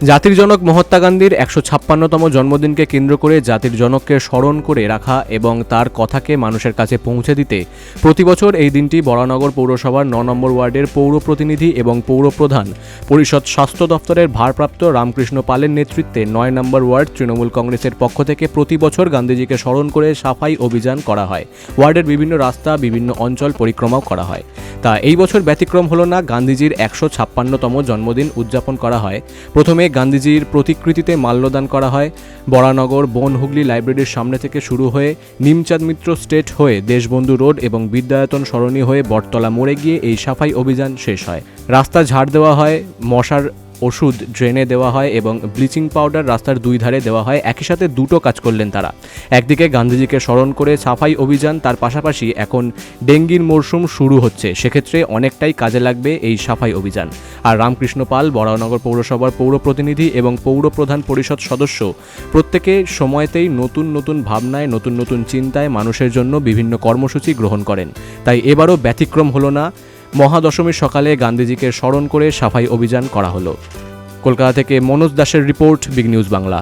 জাতির জনক মহাত্মা গান্ধীর ১৫৬তম জন্মদিনকে কেন্দ্র করে জাতির জনককে স্মরণ করে রাখা এবং তার কথাকে মানুষের কাছে পৌঁছে দিতে প্রতিবছর এই দিনটি বরানগর পৌরসভার ৯ নম্বর ওয়ার্ডের পৌর প্রতিনিধি এবং পৌরপ্রধান পরিষদ স্বাস্থ্য দপ্তরের ভারপ্রাপ্ত রামকৃষ্ণ পালের নেতৃত্বে ৯ নম্বর ওয়ার্ড তৃণমূল কংগ্রেসের পক্ষ থেকে প্রতি বছর গান্ধীজিকে স্মরণ করে সাফাই অভিযান করা হয়। ওয়ার্ডের বিভিন্ন রাস্তা, বিভিন্ন অঞ্চল পরিক্রমাও করা হয়। তা এই বছর ব্যতিক্রম হলো না। গান্ধীজির ১৫৬তম জন্মদিন উদযাপন করা হয়। প্রথমে গান্ধীজির প্রতিকৃতিতে মাল্যদান করা হয়। বরানগর বন হুগলি লাইব্রেরির সামনে থেকে শুরু হয়ে নিমচাঁদ মিত্র স্টেট হয়ে দেশবন্ধু রোড এবং বিদ্যায়তন সরণি হয়ে বটতলা মোড়ে গিয়ে এই সাফাই অভিযান শেষ হয়। রাস্তা ঝাড় দেওয়া হয়, মশার ওষুধ ড্রেনে দেওয়া হয় এবং ব্লিচিং পাউডার রাস্তার দুই ধারে দেওয়া হয়। একই সাথে দুটো কাজ করলেন তারা। একদিকে গান্ধীজিকে স্মরণ করে সাফাই অভিযান, তার পাশাপাশি এখন ডেঙ্গির মরশুম শুরু হচ্ছে, সেক্ষেত্রে অনেকটাই কাজে লাগবে এই সাফাই অভিযান। আর রামকৃষ্ণ পাল, বরানগর পৌরসভার পৌর প্রতিনিধি এবং পৌরপ্রধান পরিষদ সদস্য প্রত্যেকে সময়তেই নতুন নতুন ভাবনায়, নতুন নতুন চিন্তায় মানুষের জন্য বিভিন্ন কর্মসূচি গ্রহণ করেন। তাই এবারও ব্যতিক্রম হলো না। মহাদশমীর সকালে গান্ধীজিকে স্মরণ করে সাফাই অভিযান করা হলো। কলকাতা থেকে মনোজ দাসের রিপোর্ট, বিগ নিউজ বাংলা।